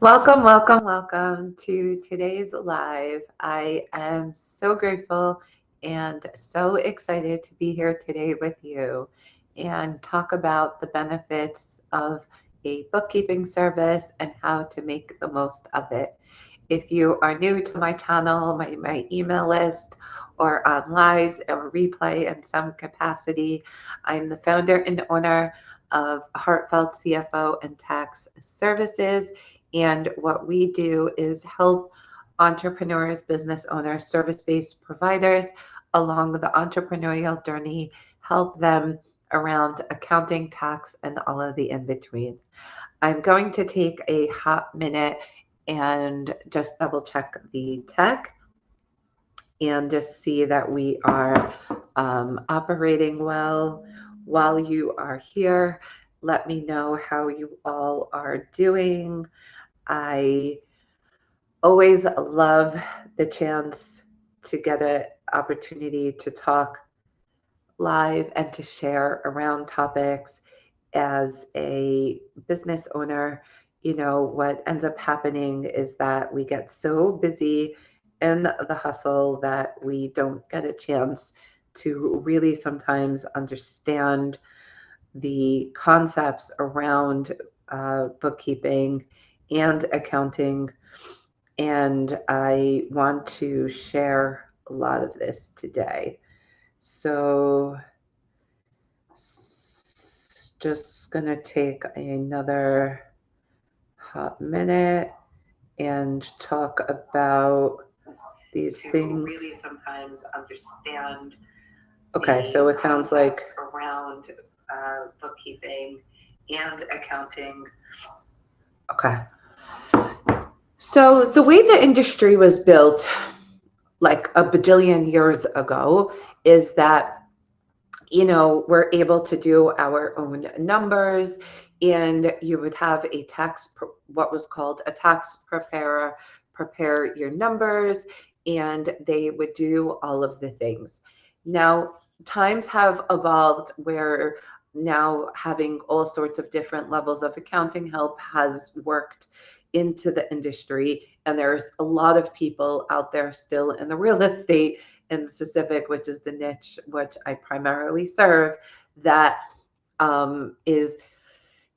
Welcome, welcome, welcome to today's live. I am so grateful and so excited to be here today with you and talk about the benefits of a bookkeeping service and how to make the most of it. If you are new to my channel, my email list, or on lives or replay in some capacity, I'm the founder and owner of Heartfelt CFO and Tax Services. And what we do is help entrepreneurs, business owners, service based providers along the entrepreneurial journey, help them around accounting, tax, and all of the in between. I'm going to take a hot minute and just double check the tech and just see that we are operating well. While you are here, let me know how you all are doing. I always love the chance to get an opportunity to talk live and to share around topics as a business owner. What ends up happening is that we get so busy in the hustle that we don't get a chance to really sometimes understand the concepts around bookkeeping and accounting. And I want to share a lot of this today. So, just going to take another hot minute and talk about these things. Really sometimes understand. Okay, so it sounds like around bookkeeping and accounting. Okay. So the way the industry was built like a bajillion years ago is that we're able to do our own numbers, and you would have what was called a tax preparer prepare your numbers, and they would do all of the things. Now, times have evolved where now having all sorts of different levels of accounting help has worked into the industry, and there's a lot of people out there still in the real estate in specific, which is the niche which I primarily serve, that is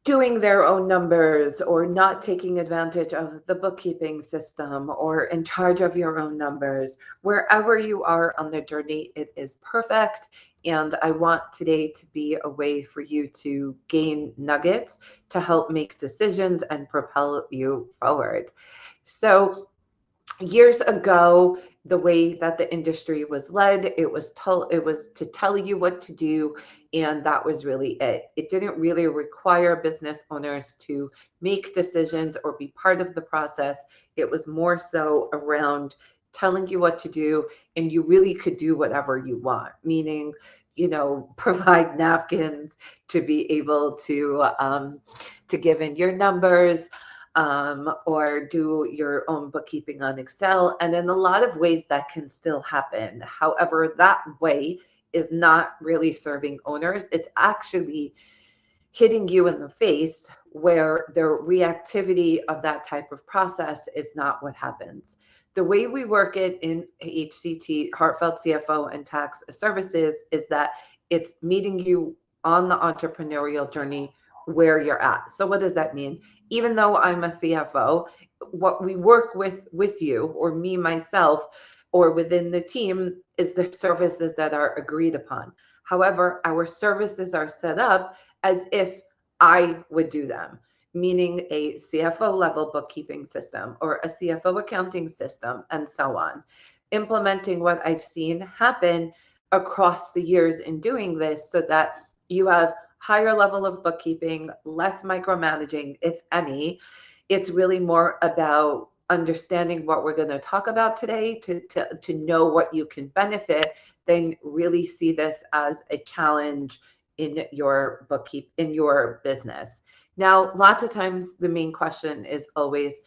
doing their own numbers or not taking advantage of the bookkeeping system or in charge of your own numbers. Wherever you are on the journey, it is perfect. And I want today to be a way for you to gain nuggets to help make decisions and propel you forward. So years ago, the way that the industry was led, it was to tell you what to do, and that was really it. It didn't really require business owners to make decisions or be part of the process. It was more so around telling you what to do, and you really could do whatever you want, meaning provide napkins to be able to give in your numbers, or do your own bookkeeping on Excel. And in a lot of ways that can still happen. However, that way is not really serving owners. It's actually hitting you in the face, where the reactivity of that type of process is not what happens. The way we work it in HCT, Heartfelt CFO and Tax Services, is that it's meeting you on the entrepreneurial journey where you're at. So what does that mean? Even though I'm a CFO, what we work with you, or me, myself, or within the team, is the services that are agreed upon. However, our services are set up as if I would do them, meaning a CFO level bookkeeping system or a CFO accounting system, and so on. Implementing what I've seen happen across the years in doing this, so that you have higher level of bookkeeping, less micromanaging, if any. It's really more about understanding what we're going to talk about today to know what you can benefit, then really see this as a challenge in your in your business. Now, lots of times the main question is always,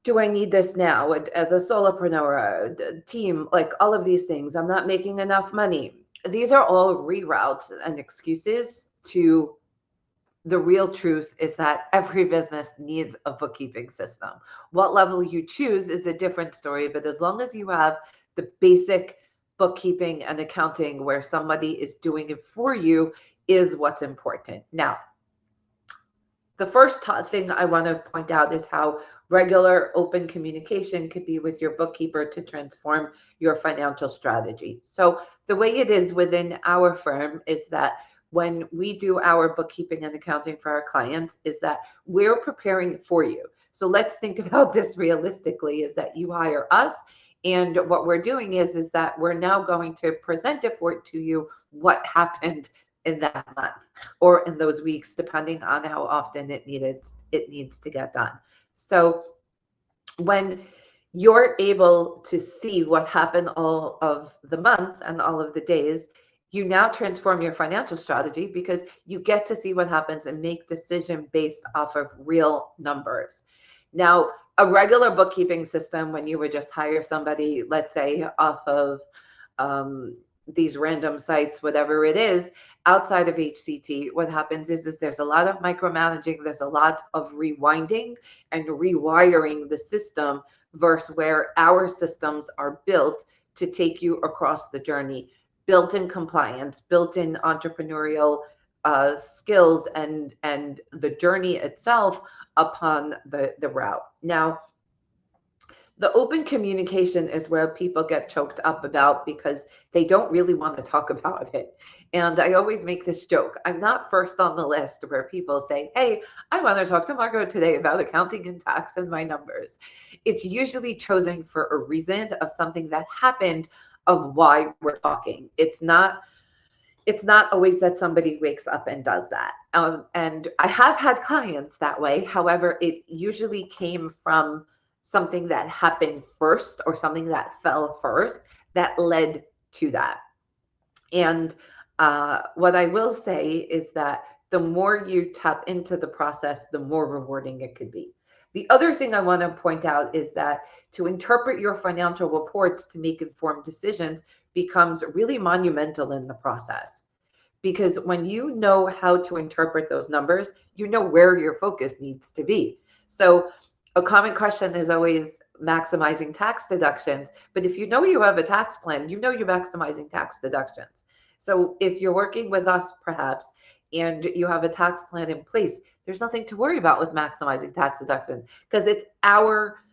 do I need this now? As a solopreneur, team, like all of these things, I'm not making enough money. These are all reroutes and excuses to the real truth is that every business needs a bookkeeping system. What level you choose is a different story, but as long as you have the basic bookkeeping and accounting where somebody is doing it for you is what's important. Now, the first thing I want to point out is how regular open communication could be with your bookkeeper to transform your financial strategy. So the way it is within our firm is that when we do our bookkeeping and accounting for our clients is that we're preparing it for you. So let's think about this realistically, is that you hire us, and what we're doing is that we're now going to present it to you what happened in that month or in those weeks, depending on how often it needs to get done. So when you're able to see what happened all of the month and all of the days, you now transform your financial strategy because you get to see what happens and make decision based off of real numbers. Now, a regular bookkeeping system, when you would just hire somebody, let's say off of these random sites, whatever it is, outside of HCT, what happens is there's a lot of micromanaging, there's a lot of rewinding and rewiring the system versus where our systems are built to take you across the journey, built in compliance, built in entrepreneurial skills and the journey itself upon the route. Now, the open communication is where people get choked up about because they don't really want to talk about it. And I always make this joke. I'm not first on the list where people say, hey, I want to talk to Margot today about accounting and tax and my numbers. It's usually chosen for a reason of something that happened of why we're talking. It's not always that somebody wakes up and does that. And I have had clients that way. However, it usually came from something that happened first or something that fell first that led to that. And what I will say is that the more you tap into the process, the more rewarding it could be. The other thing I want to point out is that to interpret your financial reports to make informed decisions becomes really monumental in the process. Because when you know how to interpret those numbers, you know where your focus needs to be. So a common question is always maximizing tax deductions. But if you know you have a tax plan, you know you're maximizing tax deductions. So if you're working with us, perhaps, and you have a tax plan in place, there's nothing to worry about with maximizing tax deduction because it's our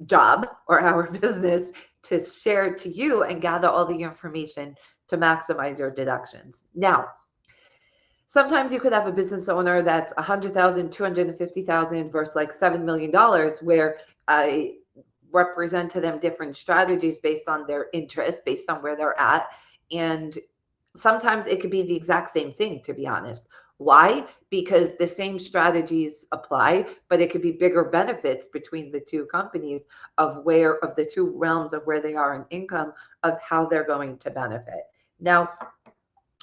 job or our business to share to you and gather all the information to maximize your deductions. Now, sometimes you could have a business owner that's 100,000, 250,000 versus like $7 million, where I represent to them different strategies based on their interest, based on where they're at. And sometimes it could be the exact same thing, to be honest. Why? Because the same strategies apply, but it could be bigger benefits between the two companies of the two realms of where they are in income, of how they're going to benefit. Now,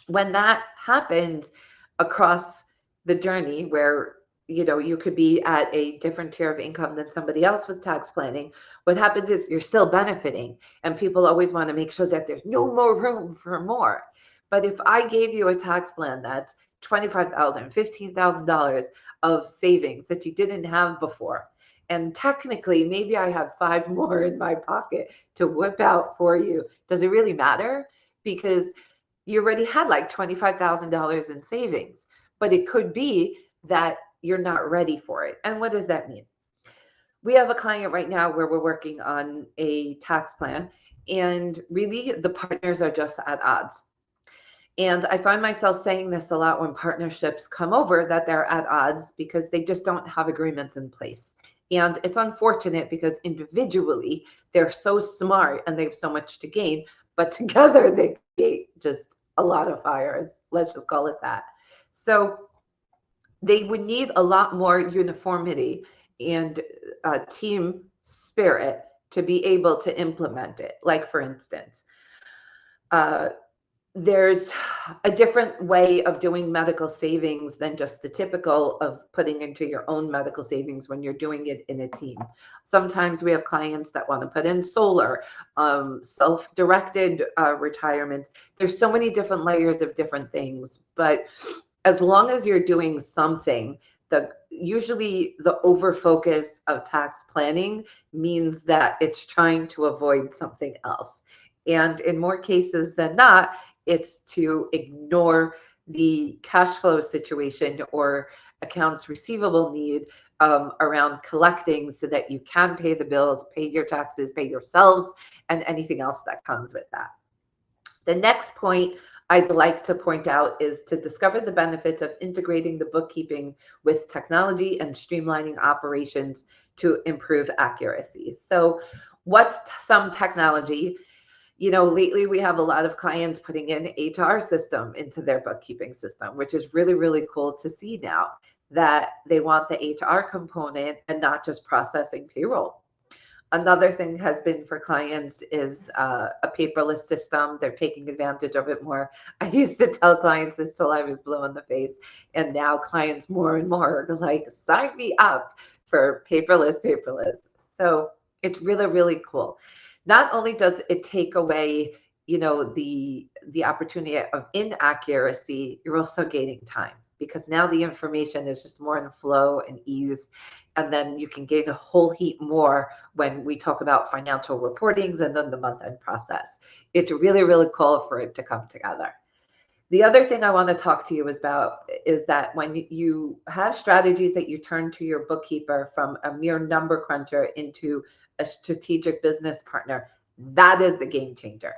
when that happens across the journey where you could be at a different tier of income than somebody else with tax planning, what happens is you're still benefiting, and people always want to make sure that there's no more room for more. But if I gave you a tax plan that's $25,000, $15,000 of savings that you didn't have before, and technically maybe I have 5 more in my pocket to whip out for you, does it really matter? Because you already had like $25,000 in savings, but it could be that you're not ready for it. And what does that mean? We have a client right now where we're working on a tax plan, and really the partners are just at odds. And I find myself saying this a lot when partnerships come over, that they're at odds because they just don't have agreements in place. And it's unfortunate because individually they're so smart and they have so much to gain, but together they create just a lot of fires. Let's just call it that. So they would need a lot more uniformity and team spirit to be able to implement it. Like, for instance, there's a different way of doing medical savings than just the typical of putting into your own medical savings when you're doing it in a team. Sometimes we have clients that want to put in solar, self-directed retirement. There's so many different layers of different things, but as long as you're doing something, usually the over focus of tax planning means that it's trying to avoid something else. And in more cases than not, it's to ignore the cash flow situation or accounts receivable need around collecting so that you can pay the bills, pay your taxes, pay yourselves, and anything else that comes with that. The next point I'd like to point out is to discover the benefits of integrating the bookkeeping with technology and streamlining operations to improve accuracy. So, what's some technology? Lately we have a lot of clients putting in HR system into their bookkeeping system, which is really, really cool to see now that they want the HR component and not just processing payroll. Another thing has been for clients is a paperless system. They're taking advantage of it more. I used to tell clients this till I was blue in the face, and now clients more and more are like, sign me up for paperless. So it's really, really cool. Not only does it take away, the opportunity of inaccuracy, you're also gaining time because now the information is just more in flow and ease, and then you can gain a whole heap more when we talk about financial reportings and then the month-end process. It's really, really cool for it to come together. The other thing I want to talk to you about is that when you have strategies that you turn to your bookkeeper from a mere number cruncher into a strategic business partner, that is the game changer.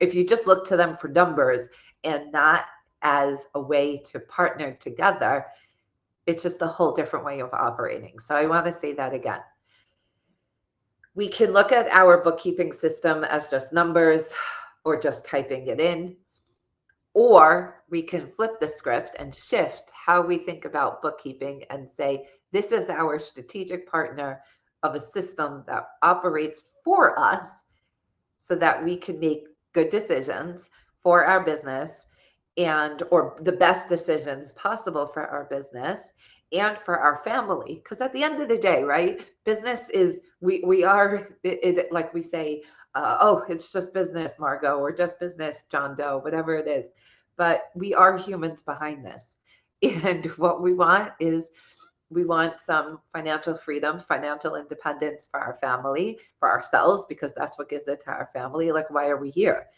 If you just look to them for numbers and not as a way to partner together, it's just a whole different way of operating. So I want to say that again. We can look at our bookkeeping system as just numbers or just typing it in, or we can flip the script and shift how we think about bookkeeping and say, this is our strategic partner of a system that operates for us so that we can make good decisions for our business or the best decisions possible for our business and for our family. Because at the end of the day, right, business is, we are, like we say, oh, it's just business, Margot, or just business, John Doe, whatever it is. But we are humans behind this. And what we want is, we want some financial freedom, financial independence for our family, for ourselves, because that's what gives it to our family. Like, why are we here?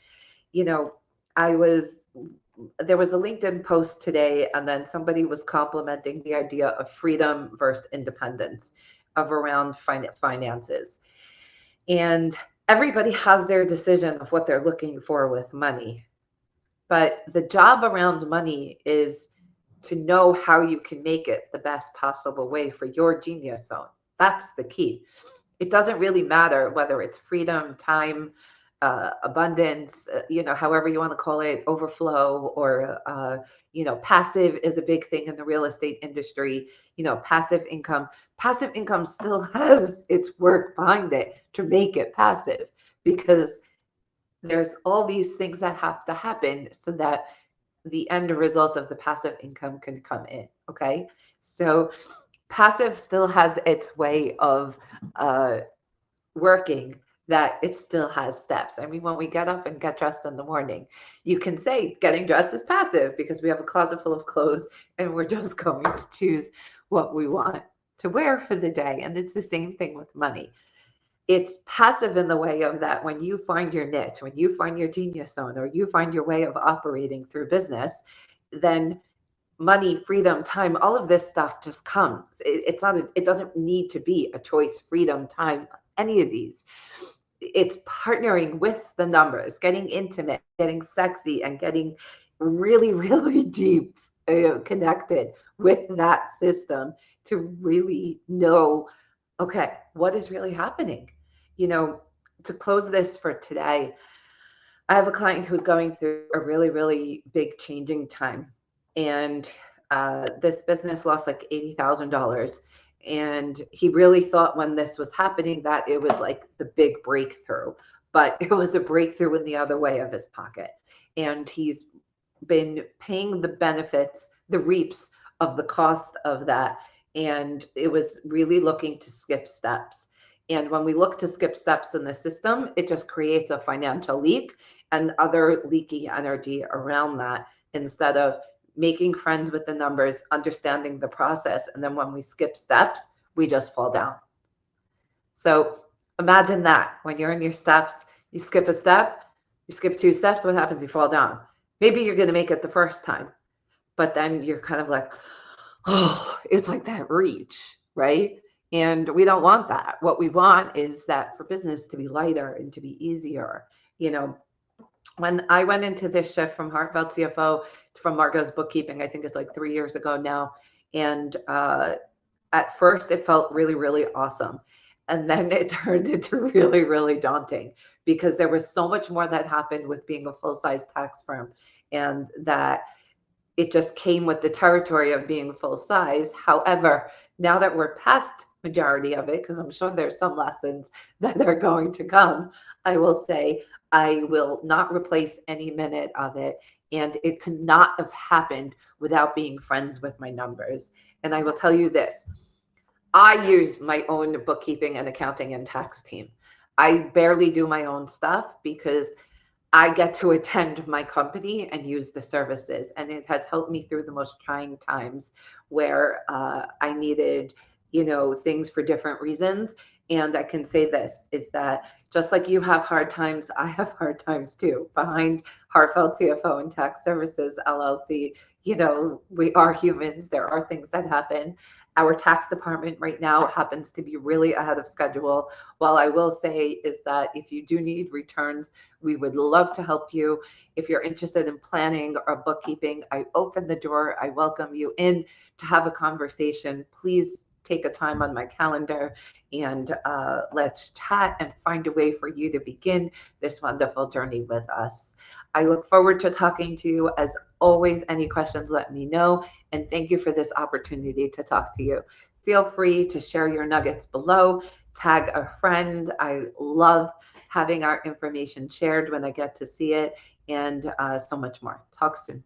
There was a LinkedIn post today, and then somebody was complimenting the idea of freedom versus independence of around finances. And everybody has their decision of what they're looking for with money. But the job around money is to know how you can make it the best possible way for your genius zone. That's the key. It doesn't really matter whether it's freedom, time, abundance, however you want to call it, overflow, or, passive is a big thing in the real estate industry. Passive income still has its work behind it to make it passive, because there's all these things that have to happen so that the end result of the passive income can come in. Okay. So passive still has its way of working, that it still has steps. I mean, when we get up and get dressed in the morning, you can say getting dressed is passive because we have a closet full of clothes and we're just going to choose what we want to wear for the day. And it's the same thing with money. It's passive in the way of that when you find your niche, when you find your genius zone, or you find your way of operating through business, then money, freedom, time, all of this stuff just comes. It doesn't need to be a choice, freedom, time, any of these. It's partnering with the numbers, getting intimate, getting sexy, and getting really, really deep connected with that system to really know, okay, what is really happening? To close this for today, I have a client who's going through a really, really big changing time. And this business lost like $80,000. And he really thought when this was happening that it was like the big breakthrough, but it was a breakthrough in the other way of his pocket. And he's been paying the benefits, the reaps of the cost of that. And it was really looking to skip steps. And when we look to skip steps in the system, it just creates a financial leak and other leaky energy around that, instead of making friends with the numbers, understanding the process. And then when we skip steps, we just fall down. So imagine that when you're in your steps, you skip a step, you skip 2 steps, what happens? You fall down. Maybe you're going to make it the first time, but then you're kind of like, oh, it's like that reach, right? And we don't want that. What we want is that for business to be lighter and to be easier. You know, when I went into this shift from Heartfelt CFO from Margot's Bookkeeping, I think it's like 3 years ago now. And at first it felt really, really awesome. And then it turned into really, really daunting because there was so much more that happened with being a full-size tax firm, and that it just came with the territory of being full size. However, now that we're past majority of it, because I'm sure there's some lessons that are going to come, I will say I will not replace any minute of it. And it could not have happened without being friends with my numbers. And I will tell you this, I use my own bookkeeping and accounting and tax team. I barely do my own stuff because I get to attend my company and use the services. And it has helped me through the most trying times where I needed, things for different reasons. And I can say this is that just like you have hard times, I have hard times too. Behind Heartfelt CFO and Tax Services LLC, we are humans. There are things that happen. Our tax department right now happens to be really ahead of schedule. While I will say is that if you do need returns, we would love to help you. If you're interested in planning or bookkeeping, I open the door. I welcome you in to have a conversation. Please take a time on my calendar and let's chat and find a way for you to begin this wonderful journey with us. I look forward to talking to you. As always, any questions, let me know. And thank you for this opportunity to talk to you. Feel free to share your nuggets below, tag a friend. I love having our information shared when I get to see it, and so much more. Talk soon.